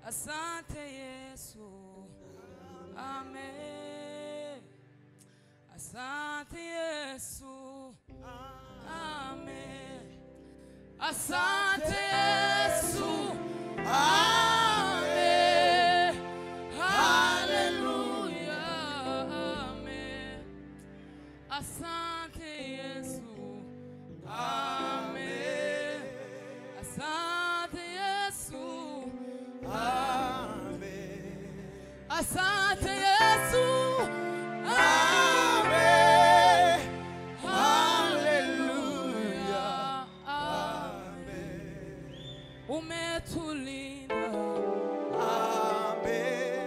Asante Yesu. Amen. Asante Yesu. Amen. Asante Yesu. Amen. Hallelujah. Amen. Asante Yesu. Amen. Asante Yesu. Amen. Asante Yesu. Amen. Hallelujah. Amen. Umetulinda. Amen.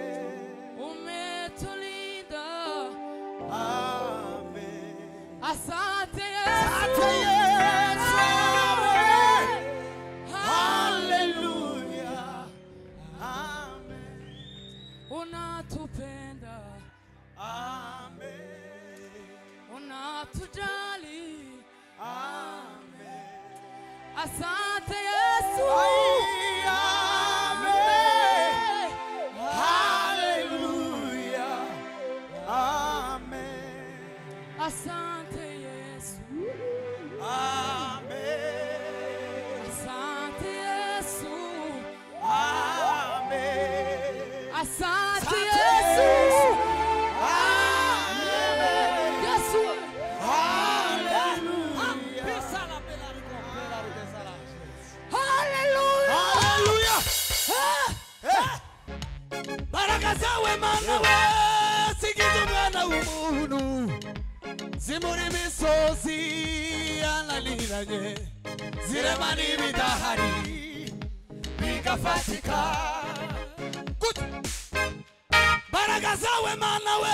Umetulinda. Amen. Asante Yesu. Hallelujah. Amen. Unatupenda. Amen. Unatujali. Amen. Asante Yesu. Amen. Hallelujah. Amen. Asante Yesu. Amen. Asante Yesu. Amen. Asante Yesu. Amen. Yesu. Hallelujah. Hallelujah. Baraka zawe mana we sigize umwana w'umuntu zimuri misozi yananiranye zirema n'ibidahari bigafatika. Baraka zawe mana we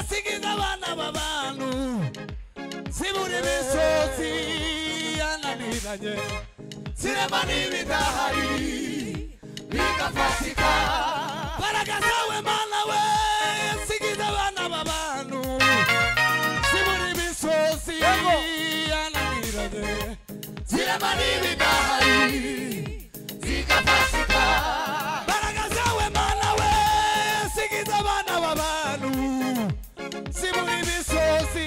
sigize abana b'abantu zimuri misozi yananiranye zirema n'ibidahari bigafatika. Baraka zawe mana we sigize abana b'abantu zimuri misozi yananiranye zirema n'ibidahari bigafatika. Baraka zawe mana we sigize abana b'abantu zimuri misozi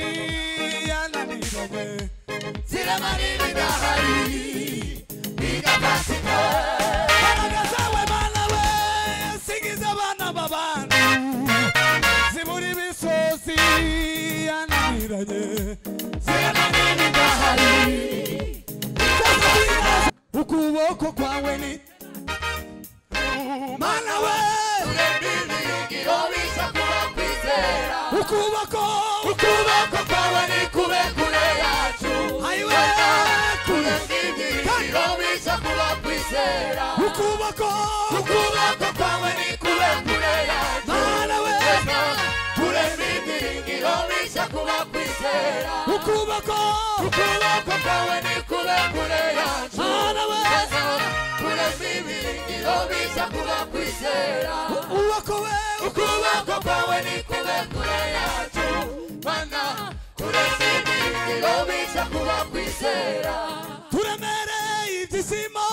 yananiranye zirema n'ibidahari bigafatika. Baraka zawe mana we sigize abana b'abantu zimuri misozi yananiranye zirema n'ibidahari. Ukuboko kwawe ni mana we urembiringiro bisha kuba kwizera. Ukuboko kwawe ni kube kure yacu. Ayiwe urembiringiro bisha kuba kwizera. Ukuboko kwawe ni kube kure yacu. Mana we urembiringiro bisha kuba kwizera. Ukuboko kwawe ni kube kure yacu. Mana we urembiringiro bisha kuba kwizera. Ukuboko kwawe ni kube kure yacu. Mana urembiringiro bisha kuba kwizera. Turemereye ibyishimo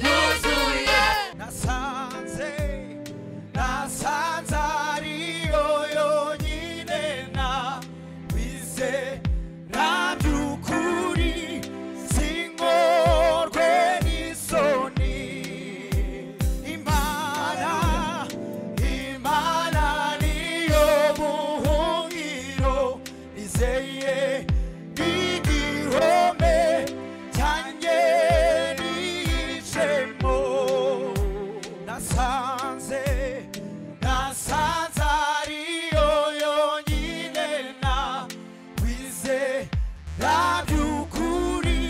yuzuye. Nasanze ariyo yonyine nawize nabyukuri singorwe n'isoni. Imana niyo buhungiro nizeye igihome cyanjye nishemo. Nasanze ariyo yonyine nawize nabyukuri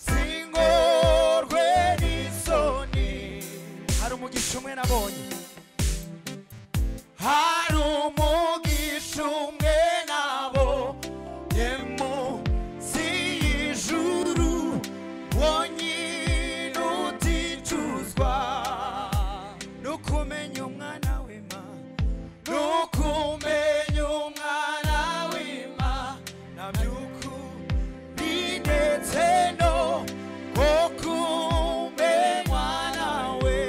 singorwe n'isoni. Hari umugisha umwe nabonye, hari umugisha umwe nabonye munsi y'ijuru wonyine uticuzwa. Nukumenya umwana w'Imana, nukumenya umwana w'Imana by'ukuri ndetse no kumenywa nawe.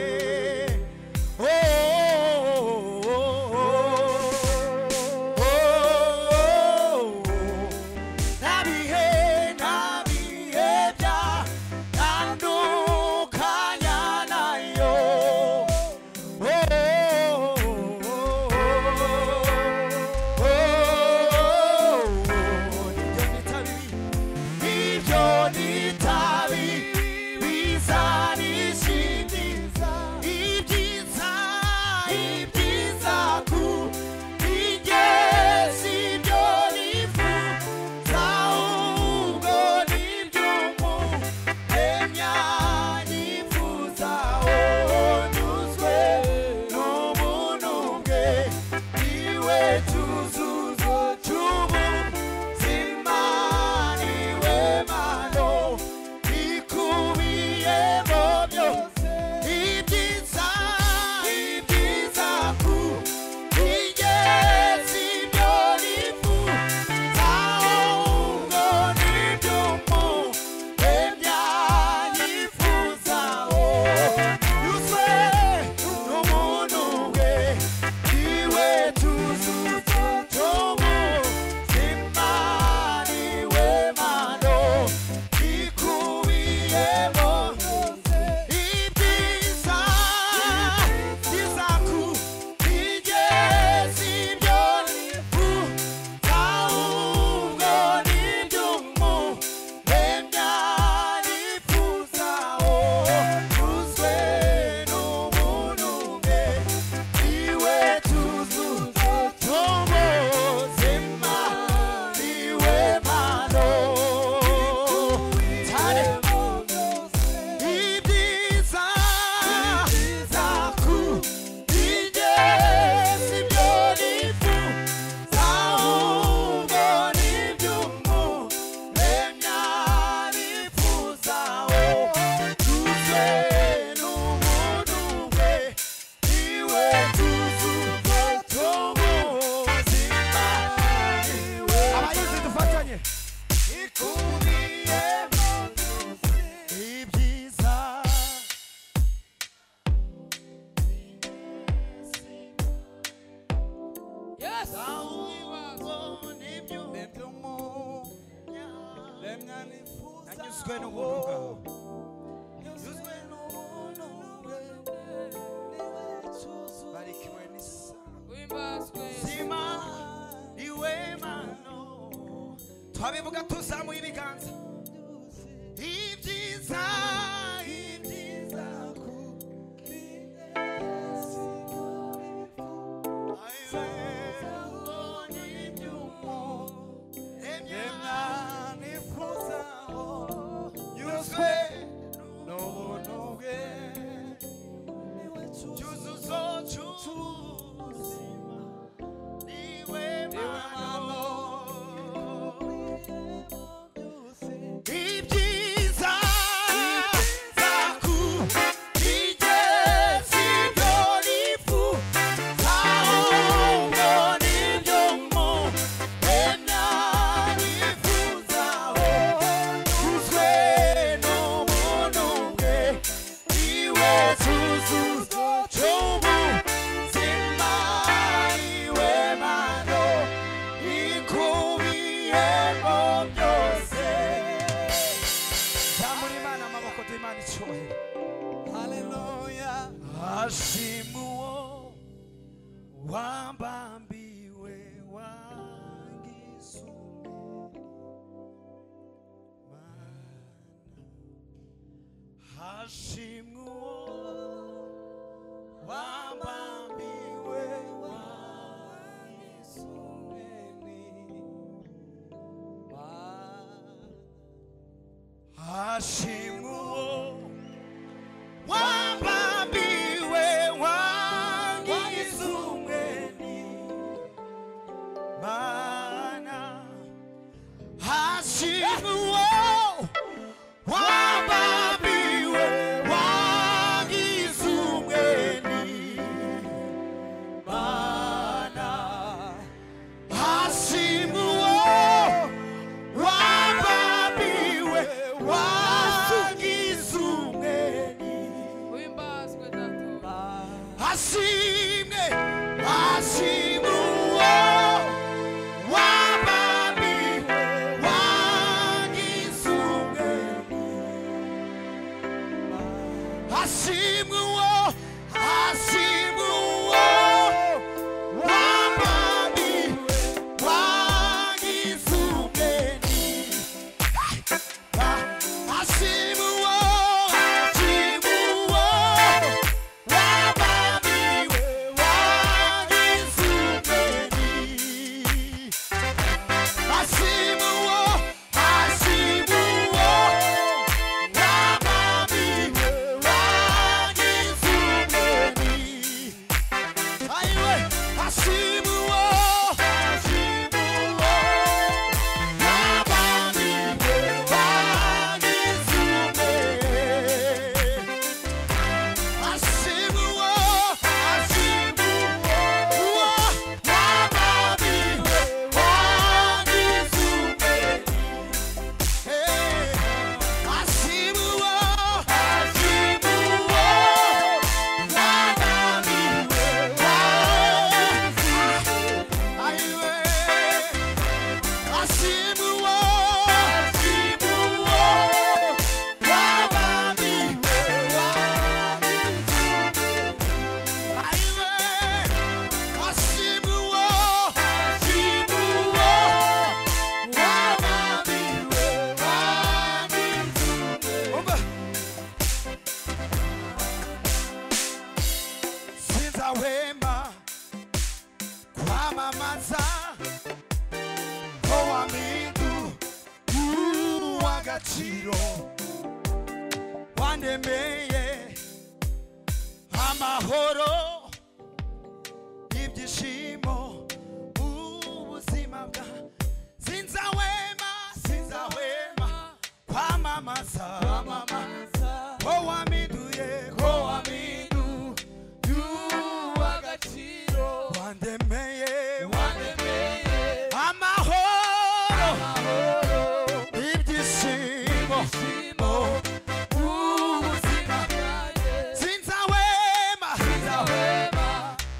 Nanyuzwe n'ubuntu bwawe. Barikiwe n'isima iwe mano twabivuga tuzamuye ibiganza ibyiza ibyiza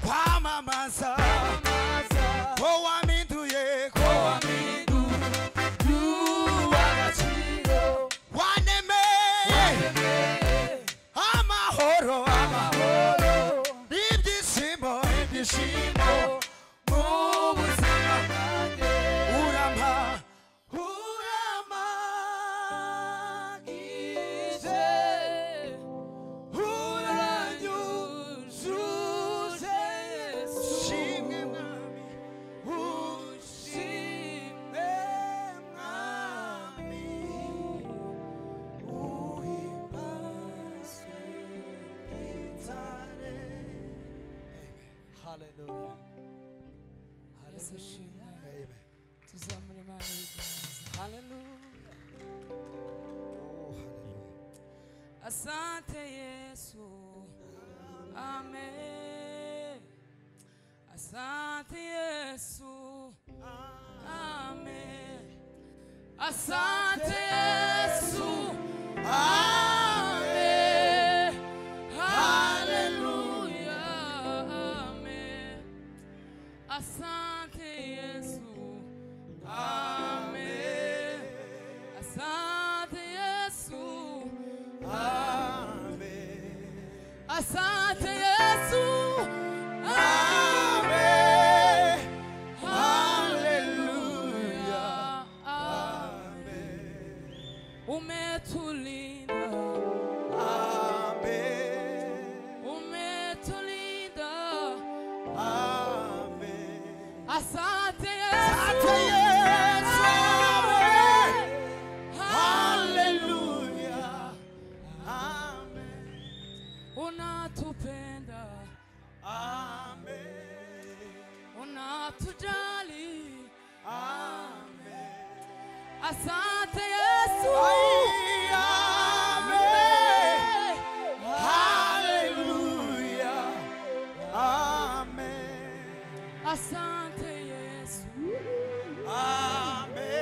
Kwamamaza Hallelujah. Yesu ashimwe. Amen. Tuzamure Imana ibiganza. Hallelujah. Oh, hallelujah. Asante Yesu. Amen. Asante Yesu. Amen. Asante Yesu. Amen. Hallelujah. Amen. Asante Yesu. Amen. Asante Yesu. Amen. Asante Yesu. Amen. Hallelujah. Amen. Umetulinda. Amen. Umetulinda. Amen. Asante Yesu. Asante Yesu. Amen. Hallelujah. Amen. Unatupenda. Amen. Unatujali. Amen. Asante Yesu. Amen. Hallelujah. Amen. Asante Yesu. Amen.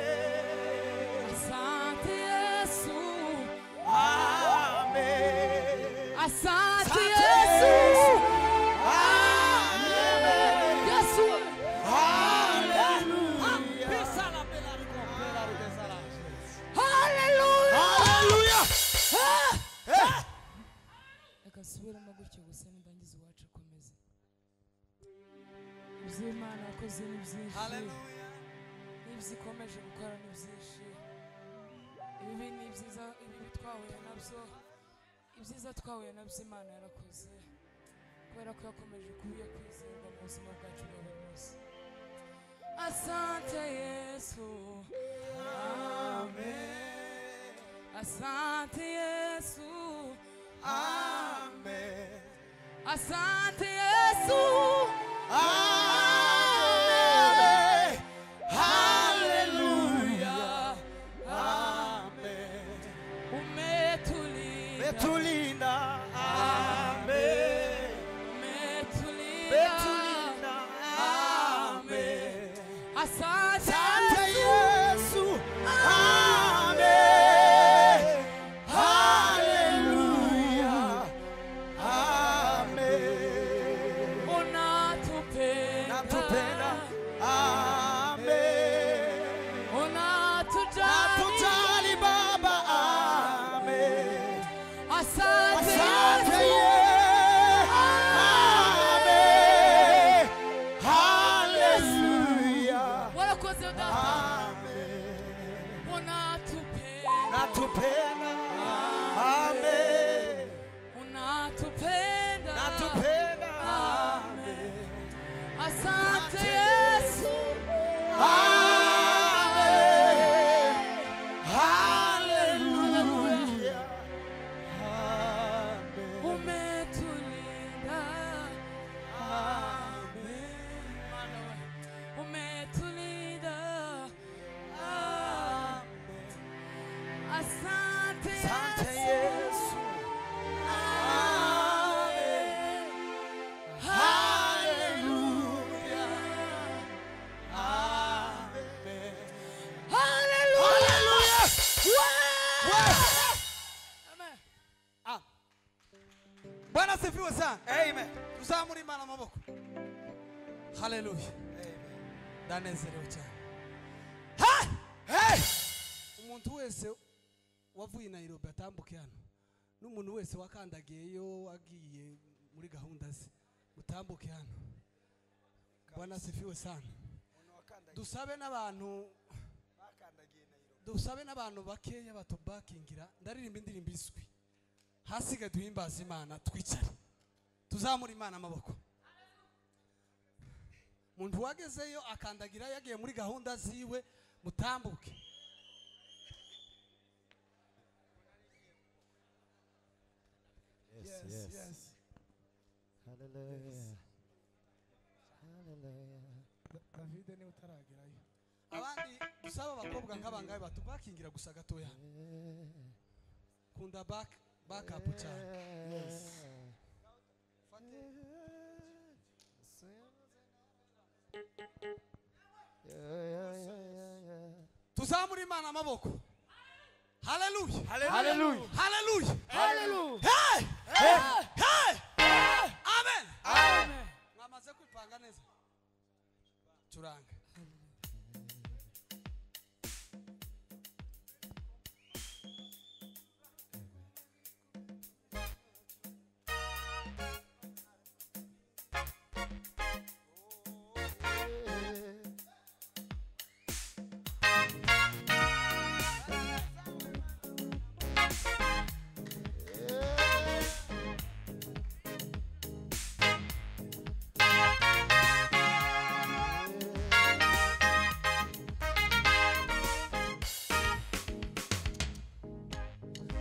Asante Yesu. Amen. Asante Yesu. Amen. Yesu. Hallelujah. Hallelujah. Hallelujah. Reka nsubiremo gutyo gusa nidangiza iwacu akomeze. Ibyo Imana yakoze ni byinshi. Hallelujah. N'ibyo ikomeje gukora ni byinshi. Ibibi ni byiza, ibibi twahuye nabyo. Ibyiza twahuye nabyo Imana yarakoze. Kubera ko yakomeje kubiye kwizerwa mu buzima bwacu bwa buri munsi. Asante Yesu. Amen. Asante Yesu. Amen. Asante Yesu. Amen. Hallelujah. Amen. Umetulinda. Betulinda. Amen. Umetulinda. Betulinda. Amen. Asante Santa Yesu. Yesu. Amen. Hallelujah. Amen. Unatupenda. Natupenda. Amen. Unatujali. Natujali Baba. Amen. Asante Asante Yesu. Amen. Hallelujah. Warakoze data. Amen. Unatupenda. Natupenda. Amen. Unatupenda. Natupenda. Amen. Asante Yesu. Amen. Hallelujah. Amen. Umetulinda. Amen. Mana we. Umetulinda. Asante Asante Yesu. Yesu. Amen. Hallelujah. Amen. Hallelujah. Amen. Bwana sifiwe sana. Amen. Tuzamure Imana amaboko. Hallelujah. Amen. Ndanezerewe cyane. Hey! Umuntu wese wavuye Nairobi atambuke hano. N'umuntu wese wakandagiyeyo agiye muri gahunda ze. Mutambuke hano. Bwana sifiwe sana. Dusabe n'abantu bakeya batubakingira. Ndaririmba indirimbo iswi. Hasiga duhimbaza Imana twicare. Tuzamure Imana amaboko. Muntu wagezeyo akandagira yagiye muri gahunda ziwe mutambuke. Yes. Hallelujah. David ni utaragerayo abandi dusaba abakobwa nk'abangaye batubakingira gusa gatoya kunda back up cyane tuzamura Imana amaboko. Hallelujah. Hallelujah. Hallelujah. Hallelujah. Hey! Hey! Amen. Amen. Mwamaze kwipanga neza. Turanga.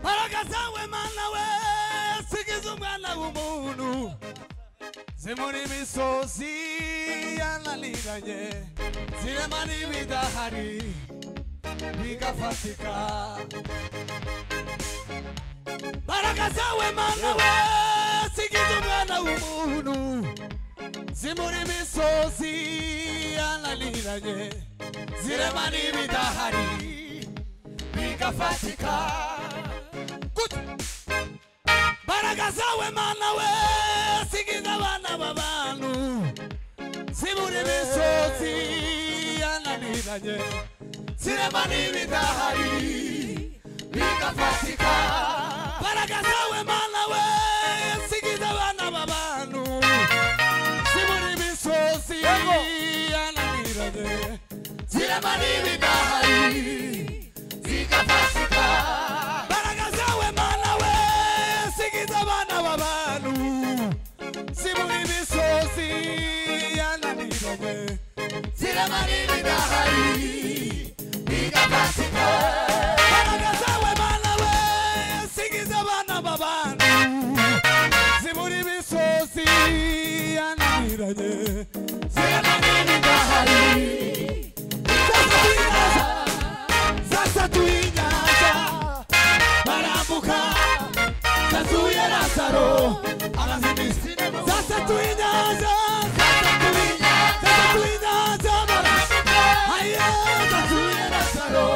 Baragazawe mana we sigiza umwana w'umuntu zimuri misozi yananiranye zirema n'ibidahari bigafatika. Baragazawe mana we sigiza umwana w'umuntu zimuri misozi yananiranye zirema n'ibidahari bigafatika. Baragazawe mana we sigiza abana b'abantu zibura imisozi yananiranye zirema n'ibidahari bigafatika. Baragazawe mana we sigiza abana b'abantu zibura imisozi yananiranye zirema n'ibidahari bigafatika. Baragazawe mana we sigiza abana b'abantu zibura imisozi yananiranye zirema n'ibidahari bigafatika. Baragazawe mana we sigiza abana b'abantu zibura imisozi yananiranye zirema n'ibidahari. Sasa tuinyaza barambuka Zazuye Lazaro arazimisi. Sasa tuinyaza barambuka Aya Zazuye Lazaro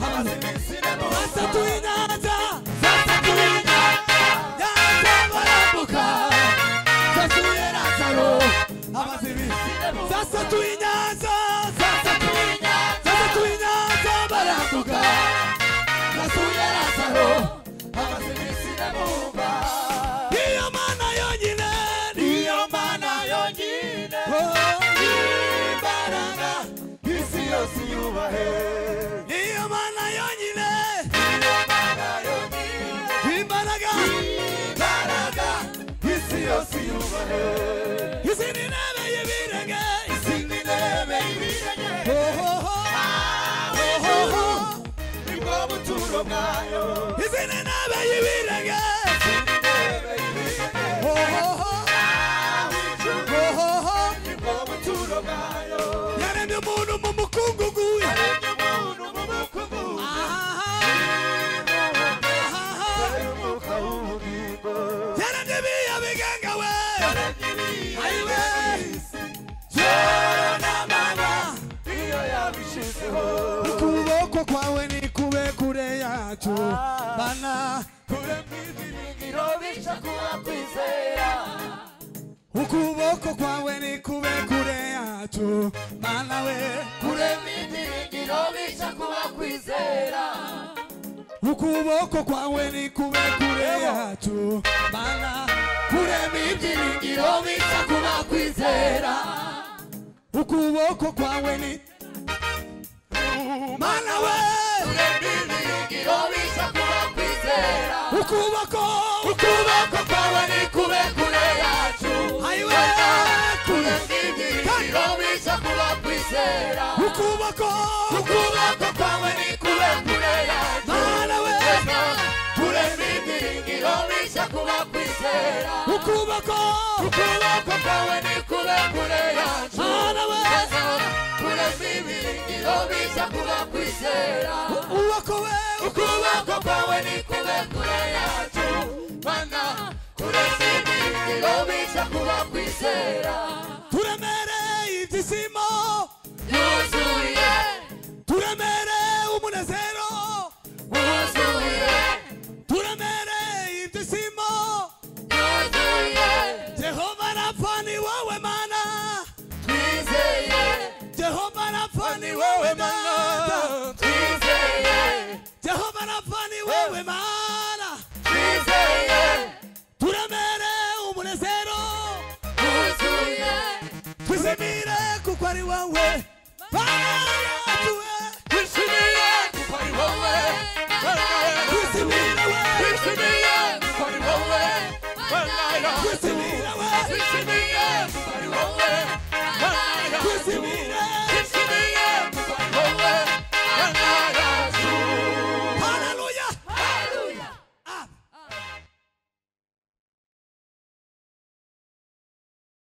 arazimisi. Sasa tuinyaza barambuka Zazuye Lazaro arazimisi. Sasa tuinyaza barambuka Zazuye Lazaro arazimisi. Niyo mana yonyine imbaraga isi yose yubahe. Niyo mana yonyine imbaraga isi yose yubahe. Isi ni intebe y'ibirenge nibwo buturo bwayo. Isi ni intebe y'ibirenge nibwo buturo bwayo. Yaremye umuntu mu mukungugu yaremye ibiya bigenga we ayiwe yonamama iyo yabishizeho. Ukuboko kwawe ni kube kure yacu bana kurema ibyiringiro bisha kuba kwizera. Ukuboko kwawe ni kube kure yacu bana we kurema ibyiringiro bisha kuba kwizera. Ukuboko kwawe ni kube kure yacu bana kurema ibyiringiro bisha kuba kwizera. Ukuboko kwawe ni mana we kurema ibyiringiro bisha kuba kwizera. Ukuboko kwawe ni kube kure yacu ayiwe kurema ibyiringiro bisha kuba kwizera. Ukuboko kwawe ni kube kure yacu mana we kurema ibyiringiro bisha kuba kwizera. Ukuboko kwawe ni kube kure yacu bisha kuba kwizera ukuboko kwawe ni kube kure yacu mana kurasa ibyiringiro bisha kuba kwizera turemereye ibyishimo yuzuye turemereye umunezero wuzuye turemereye ibyishimo yuzuye Jehova Rapha ni wowe mana twizeye Jehova Rapha ni wowe mana twizeye Jehova Rapha ni wowe mana twizeye turemereye umunezero wuzuye twishimire kuko ari wowe twishimiye kuko ari wowe twishimire we twishimiye kuko ari wowe twishimire we twishimiye kuko ari wowe twishimire